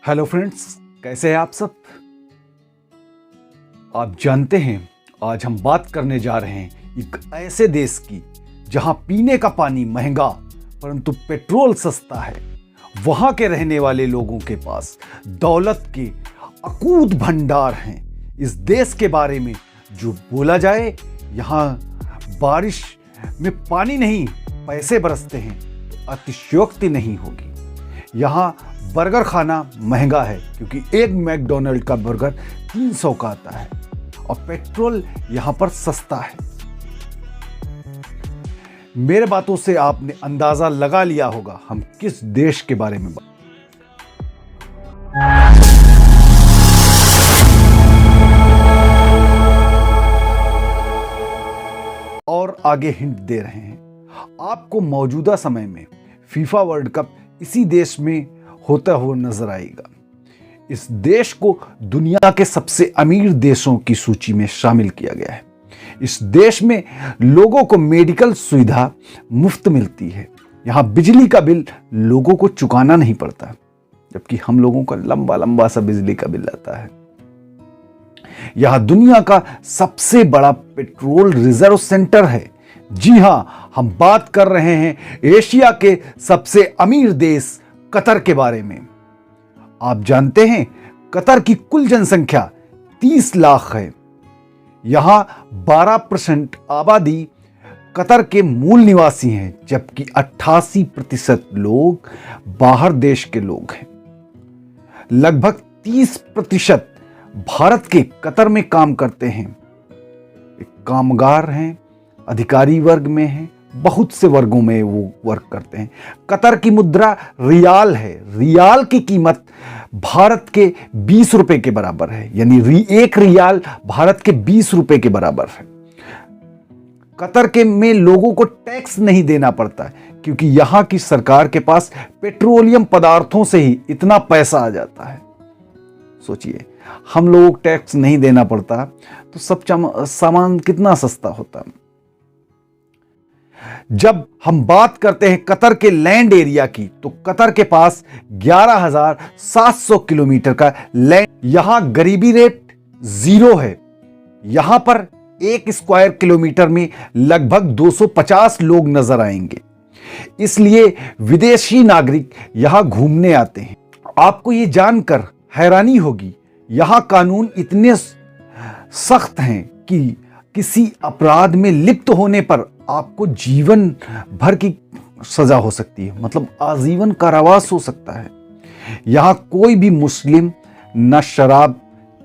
Hello friends, कैसे हैं आप सब। आप जानते हैं आज हम बात करने जा रहे हैं एक ऐसे देश की जहां पीने का पानी महंगा परंतु पेट्रोल सस्ता है। वहां के रहने वाले लोगों के पास दौलत के अकूत भंडार हैं। इस देश के बारे में जो बोला जाए, यहां बारिश में पानी नहीं पैसे बरसते हैं, अतिशयोक्ति नहीं होगी। यहां बर्गर खाना महंगा है क्योंकि एक मैकडॉनल्ड का बर्गर 300 का आता है और पेट्रोल यहां पर सस्ता है। मेरे बातों से आपने अंदाजा लगा लिया होगा हम किस देश के बारे में बात। और आगे हिंट दे रहे हैं आपको। मौजूदा समय में फीफा वर्ल्ड कप इसी देश में होता हुआ नजर आएगा। इस देश को दुनिया के सबसे अमीर देशों की सूची में शामिल किया गया है। इस देश में लोगों को मेडिकल सुविधा मुफ्त मिलती है। यहां बिजली का बिल लोगों को चुकाना नहीं पड़ता, जबकि हम लोगों का लंबा लंबा सा बिजली का बिल आता है। यहां दुनिया का सबसे बड़ा पेट्रोल रिजर्व सेंटर है। जी हां, हम बात कर रहे हैं एशिया के सबसे अमीर देश कतर के बारे में। आप जानते हैं कतर की कुल जनसंख्या 30 लाख है। यहां 12% आबादी कतर के मूल निवासी हैं, जबकि 88% लोग बाहर देश के लोग हैं। लगभग 30% भारत के कतर में काम करते हैं। एक कामगार हैं, अधिकारी वर्ग में हैं, बहुत से वर्गों में वो वर्क करते हैं। कतर की मुद्रा रियाल है। रियाल की कीमत भारत के 20 रुपए के बराबर है, यानी एक रियाल भारत के 20 रुपए के बराबर है। कतर के में लोगों को टैक्स नहीं देना पड़ता क्योंकि यहां की सरकार के पास पेट्रोलियम पदार्थों से ही इतना पैसा आ जाता है। सोचिए, हम लोगों को टैक्स नहीं देना पड़ता तो सब सामान कितना सस्ता होता। जब हम बात करते हैं कतर के लैंड एरिया की, तो कतर के पास 11,700 किलोमीटर का लैंड। यहां गरीबी रेट 0 है। यहां पर 1 स्क्वायर किलोमीटर में लगभग 250 लोग नजर आएंगे। इसलिए विदेशी नागरिक यहां घूमने आते हैं। आपको यह जानकर हैरानी होगी, यहां कानून इतने सख्त हैं कि किसी अपराध में लिप्त होने पर आपको जीवन भर की सजा हो सकती है, मतलब आजीवन कारावास हो सकता है। यहां कोई भी मुस्लिम न शराब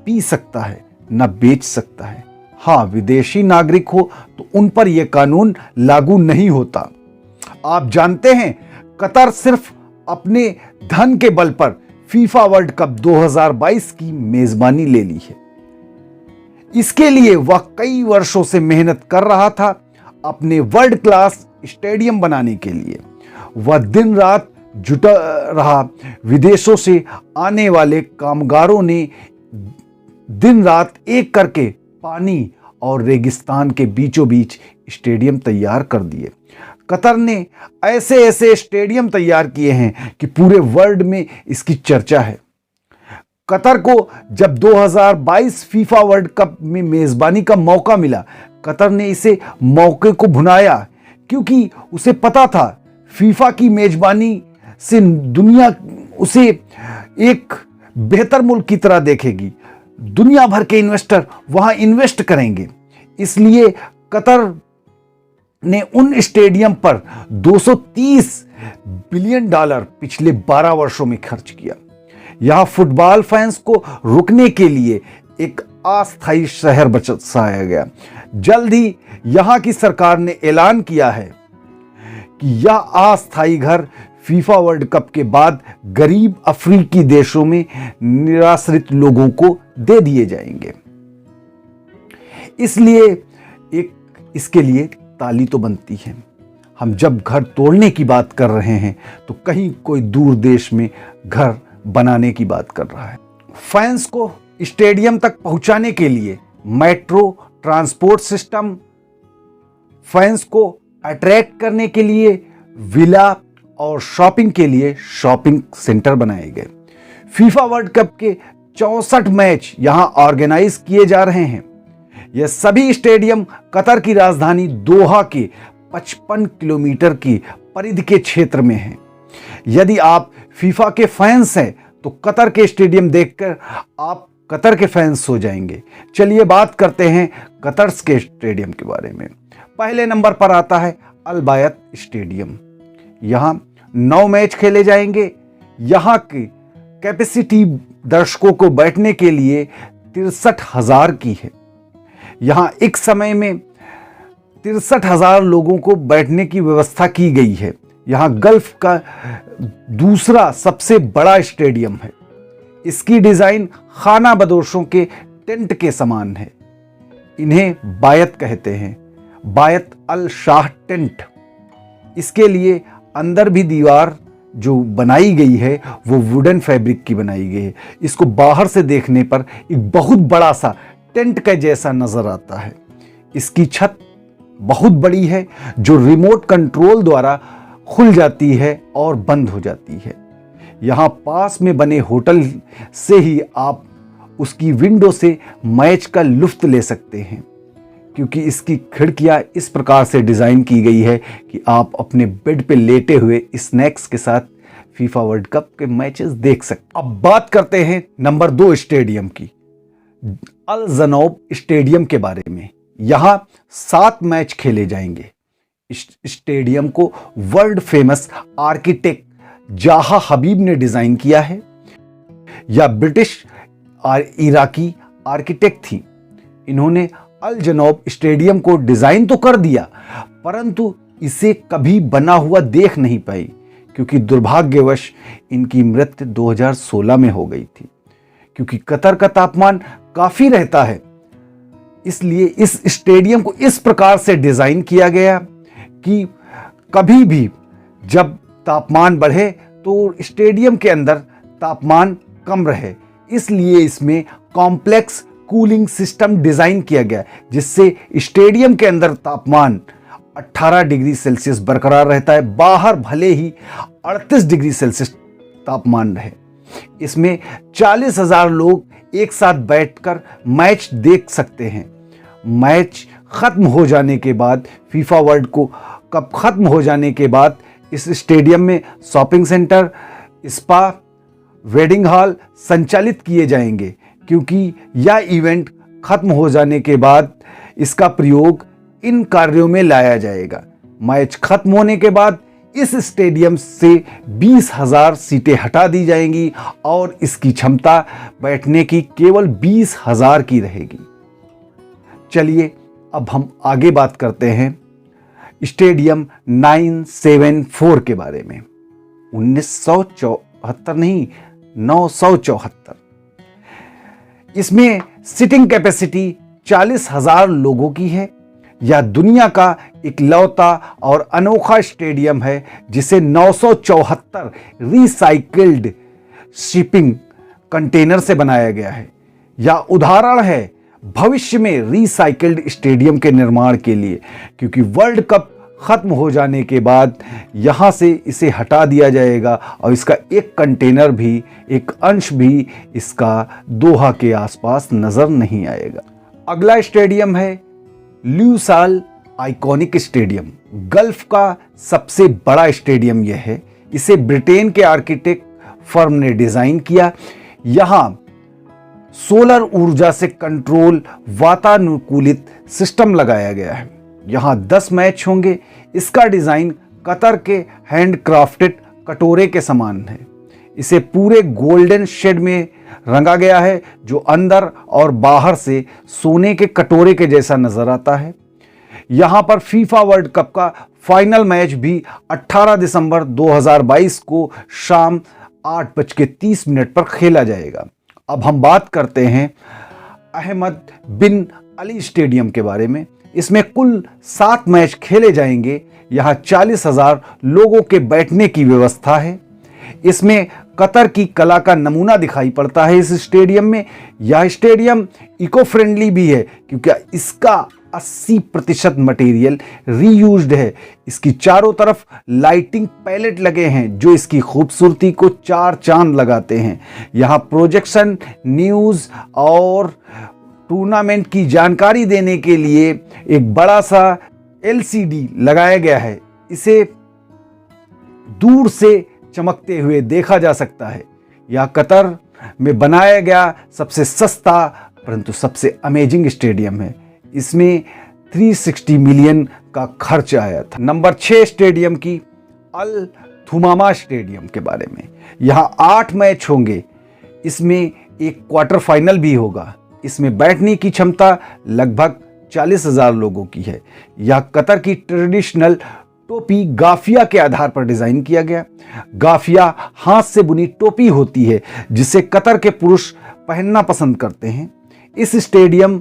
पी सकता है न बेच सकता है। हां, विदेशी नागरिक हो तो उन पर यह कानून लागू नहीं होता। आप जानते हैं कतर सिर्फ अपने धन के बल पर फीफा वर्ल्ड कप 2022 की मेजबानी ले ली है। इसके लिए वह कई वर्षों से मेहनत कर रहा था। अपने वर्ल्ड क्लास स्टेडियम बनाने के लिए वह दिन रात जुटा रहा। विदेशों से आने वाले कामगारों ने दिन रात एक करके पानी और रेगिस्तान के बीचों बीच स्टेडियम तैयार कर दिए। कतर ने ऐसे ऐसे स्टेडियम तैयार किए हैं कि पूरे वर्ल्ड में इसकी चर्चा है। कतर को जब 2022 फीफा वर्ल्ड कप में मेजबानी का मौका मिला, कतर ने इसे मौके को भुनाया, क्योंकि उसे पता था फीफा की मेजबानी से दुनिया उसे एक बेहतर मुल्क की तरह देखेगी। दुनिया भर के इन्वेस्टर वहां इन्वेस्ट करेंगे। इसलिए कतर ने उन स्टेडियम पर 230 बिलियन डॉलर पिछले 12 वर्षों में खर्च किया। यहां फुटबॉल फैंस को रुकने के लिए एक अस्थायी शहर बसाया गया। जल्द ही यहां की सरकार ने ऐलान किया है कि यह अस्थायी घर फीफा वर्ल्ड कप के बाद गरीब अफ्रीकी देशों में निराश्रित लोगों को दे दिए जाएंगे। इसलिए इसके लिए ताली तो बनती है। हम जब घर तोड़ने की बात कर रहे हैं तो कहीं कोई दूर देश में घर बनाने की बात कर रहा है। फैंस को स्टेडियम तक पहुंचाने के लिए मेट्रो ट्रांसपोर्ट सिस्टम, फैंस को अट्रैक्ट करने के लिए विला और शॉपिंग के लिए शॉपिंग सेंटर बनाए गए। फीफा वर्ल्ड कप के 64 मैच यहां ऑर्गेनाइज किए जा रहे हैं। यह सभी स्टेडियम कतर की राजधानी दोहा के 55 किलोमीटर की परिधि के क्षेत्र में हैं। यदि आप फीफा के फैंस हैं तो कतर के स्टेडियम देखकर आप कतर के फैंस हो जाएंगे। चलिए बात करते हैं कतर के स्टेडियम के बारे में। पहले नंबर पर आता है अल बायत स्टेडियम। यहां 9 मैच खेले जाएंगे। यहां की कैपेसिटी दर्शकों को बैठने के लिए 63,000 की है। यहां एक समय में 63,000 लोगों को बैठने की व्यवस्था की गई है। यहां गल्फ का दूसरा सबसे बड़ा स्टेडियम है। इसकी डिजाइन खाना बदोशों के टेंट के समान है। इन्हें बायत कहते हैं, बायत अल शाह टेंट। इसके लिए अंदर भी दीवार जो बनाई गई है वो वुडन फैब्रिक की बनाई गई है। इसको बाहर से देखने पर एक बहुत बड़ा सा टेंट का जैसा नजर आता है। इसकी छत बहुत बड़ी है जो रिमोट कंट्रोल द्वारा खुल जाती है और बंद हो जाती है। यहाँ पास में बने होटल से ही आप उसकी विंडो से मैच का लुत्फ ले सकते हैं, क्योंकि इसकी खिड़कियाँ इस प्रकार से डिज़ाइन की गई है कि आप अपने बेड पे लेटे हुए स्नैक्स के साथ फीफा वर्ल्ड कप के मैचेस देख सकते। अब बात करते हैं नंबर 2 स्टेडियम की, अल ज़नौब स्टेडियम के बारे में। यहाँ 7 मैच खेले जाएंगे। इस स्टेडियम को वर्ल्ड फेमस आर्किटेक्ट जाहा हबीब ने डिजाइन किया है। यह ब्रिटिश और इराकी आर्किटेक्ट थी। इन्होंने अल जनौब स्टेडियम को डिजाइन तो कर दिया, परंतु इसे कभी बना हुआ देख नहीं पाई, क्योंकि दुर्भाग्यवश इनकी मृत्यु 2016 में हो गई थी। क्योंकि कतर का तापमान काफी रहता है, इसलिए इस स्टेडियम को इस प्रकार से डिजाइन किया गया कि कभी भी जब तापमान बढ़े तो स्टेडियम के अंदर तापमान कम रहे। इसलिए इसमें कॉम्प्लेक्स कूलिंग सिस्टम डिजाइन किया गया, जिससे स्टेडियम के अंदर तापमान 18 डिग्री सेल्सियस बरकरार रहता है, बाहर भले ही 38 डिग्री सेल्सियस तापमान रहे। इसमें 40,000 लोग एक साथ बैठकर मैच देख सकते हैं। मैच खत्म हो जाने के बाद, फीफा वर्ल्ड कप खत्म हो जाने के बाद इस स्टेडियम में shopping centre, spa, wedding hall संचालित किए जाएंगे, क्योंकि यह इवेंट खत्म हो जाने के बाद इसका प्रयोग इन कार्यों में लाया जाएगा। मैच खत्म होने के बाद इस स्टेडियम से 20,000 सीटें हटा दी जाएंगी और इसकी क्षमता बैठने की केवल 20,000 की रहेगी। चलिए अब हम आगे बात करते हैं स्टेडियम 974 के बारे में। 1974 नहीं, 974। इसमें सिटिंग कैपेसिटी 40,000 लोगों की है। यह दुनिया का इकलौता और अनोखा स्टेडियम है जिसे 974 रिसाइकिल्ड शिपिंग कंटेनर से बनाया गया है। यह उदाहरण है भविष्य में रिसाइकिल्ड स्टेडियम के निर्माण के लिए, क्योंकि वर्ल्ड कप खत्म हो जाने के बाद यहां से इसे हटा दिया जाएगा और इसका एक कंटेनर भी, एक अंश भी इसका दोहा के आसपास नजर नहीं आएगा। अगला स्टेडियम है ल्यूसाल आइकॉनिक स्टेडियम। गल्फ का सबसे बड़ा स्टेडियम यह है। इसे ब्रिटेन के आर्किटेक्ट फर्म ने डिजाइन किया। यहां सोलर ऊर्जा से कंट्रोल वातानुकूलित सिस्टम लगाया गया है। यहां 10 मैच होंगे। इसका डिजाइन कतर के हैंडक्राफ्टेड कटोरे के समान है। इसे पूरे गोल्डन शेड में रंगा गया है, जो अंदर और बाहर से सोने के कटोरे के जैसा नजर आता है। यहां पर फीफा वर्ल्ड कप का फाइनल मैच भी 18 दिसंबर 2022 को शाम 8:30 पर खेला जाएगा। अब हम बात करते हैं अहमद बिन अली स्टेडियम के बारे में। इसमें कुल 7 मैच खेले जाएंगे। यहां 40,000 लोगों के बैठने की व्यवस्था है। इसमें कतर की कला का नमूना दिखाई पड़ता है इस स्टेडियम में। यह स्टेडियम इको फ्रेंडली भी है, क्योंकि इसका 80% मटेरियल रीयूज्ड है। इसकी चारों तरफ लाइटिंग पैलेट लगे हैं जो इसकी खूबसूरती को चार चांद लगाते हैं। यहाँ प्रोजेक्शन, न्यूज़ और टूर्नामेंट की जानकारी देने के लिए एक बड़ा सा LCD लगाया गया है। इसे दूर से चमकते हुए देखा जा सकता है। यह कतर में बनाया गया सबसे सस्ता परंतु सबसे अमेजिंग स्टेडियम है। इसमें 360 मिलियन का खर्च आया था। नंबर 6 स्टेडियम की अल थुमामा स्टेडियम के बारे में। यहाँ 8 मैच होंगे। इसमें एक क्वार्टर फाइनल भी होगा। इसमें बैठने की क्षमता लगभग 40,000 लोगों की है। यह कतर की ट्रेडिशनल टोपी गाफिया के आधार पर डिजाइन किया गया। गाफिया हाथ से बुनी टोपी होती है जिसे कतर के पुरुष पहनना पसंद करते हैं। इस स्टेडियम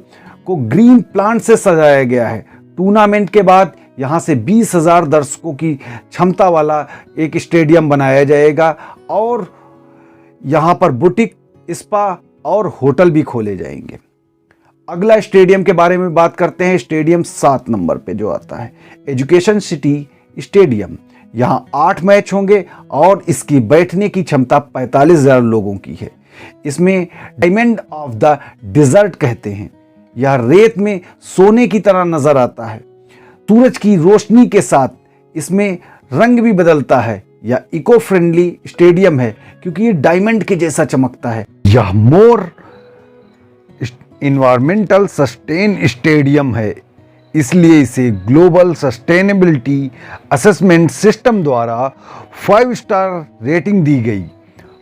को ग्रीन प्लांट से सजाया गया है। टूर्नामेंट के बाद यहां से 20,000 दर्शकों की क्षमता वाला एक स्टेडियम बनाया जाएगा और यहां पर बुटीक, स्पा और होटल भी खोले जाएंगे। अगला स्टेडियम के बारे में बात करते हैं। स्टेडियम 7 नंबर पे जो आता है, एजुकेशन सिटी स्टेडियम। यहां 8 मैच होंगे और इसकी बैठने की क्षमता 45,000 लोगों की है। इसमें डायमंड ऑफ द डिजर्ट कहते हैं। यह रेत में सोने की तरह नजर आता है। सूरज की रोशनी के साथ इसमें रंग भी बदलता है। यह इको फ्रेंडली स्टेडियम है क्योंकि ये डायमंड के जैसा चमकता है। यह मोर इन्वायरमेंटल सस्टेन स्टेडियम है, इसलिए इसे ग्लोबल सस्टेनेबिलिटी असेसमेंट सिस्टम द्वारा 5 स्टार रेटिंग दी गई।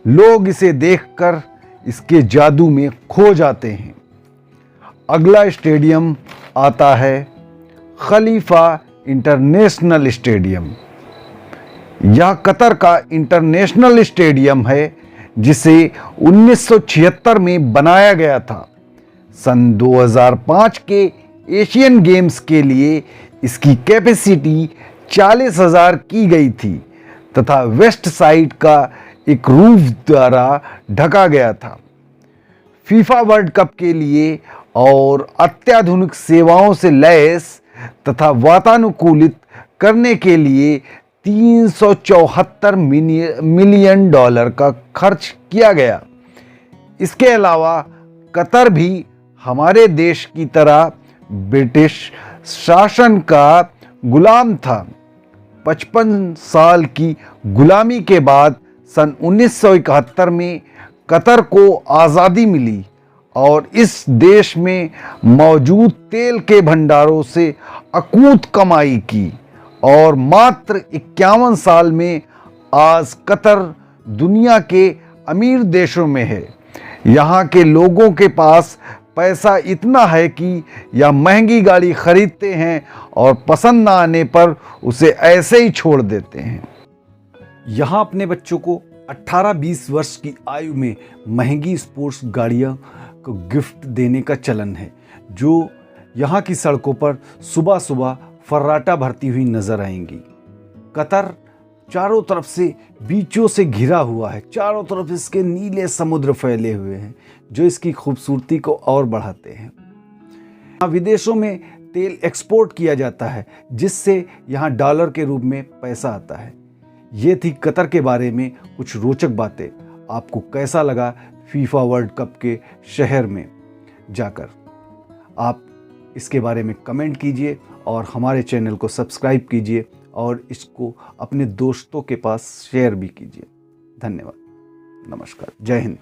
लोग इसे देखकर इसके जादू में खो जाते हैं। अगला स्टेडियम आता है खलीफा इंटरनेशनल स्टेडियम। यह कतर का इंटरनेशनल स्टेडियम है जिसे 1976 में बनाया गया था। सन 2005 के एशियन गेम्स के लिए इसकी कैपेसिटी 40,000 की गई थी तथा वेस्ट साइड का एक रूफ द्वारा ढका गया था। फीफा वर्ल्ड कप के लिए और अत्याधुनिक सेवाओं से लैस तथा वातानुकूलित करने के लिए 374 मिलियन डॉलर का खर्च किया गया। इसके अलावा कतर भी हमारे देश की तरह ब्रिटिश शासन का गुलाम था। 55 साल की गुलामी के बाद सन 1971 में कतर को आज़ादी मिली और इस देश में मौजूद तेल के भंडारों से अकूत कमाई की और मात्र 51 साल में आज कतर दुनिया के अमीर देशों में है। यहाँ के लोगों के पास पैसा इतना है कि यह महंगी गाड़ी खरीदते हैं और पसंद ना आने पर उसे ऐसे ही छोड़ देते हैं। यहाँ अपने बच्चों को 18-20 वर्ष की आयु में महंगी स्पोर्ट्स गाड़ियाँ को गिफ्ट देने का चलन है, जो यहाँ की सड़कों पर सुबह सुबह फर्राटा भरती हुई नजर आएंगी। कतर चारों तरफ से बीचों से घिरा हुआ है। चारों तरफ इसके नीले समुद्र फैले हुए हैं जो इसकी खूबसूरती को और बढ़ाते हैं। यहाँ विदेशों में तेल एक्सपोर्ट किया जाता है जिससे यहाँ डॉलर के रूप में पैसा आता है। ये थी कतर के बारे में कुछ रोचक बातें। आपको कैसा लगा फीफा वर्ल्ड कप के शहर में जाकर? आप इसके बारे में कमेंट कीजिए और हमारे चैनल को सब्सक्राइब कीजिए और इसको अपने दोस्तों के पास शेयर भी कीजिए। धन्यवाद। नमस्कार। जय हिंद।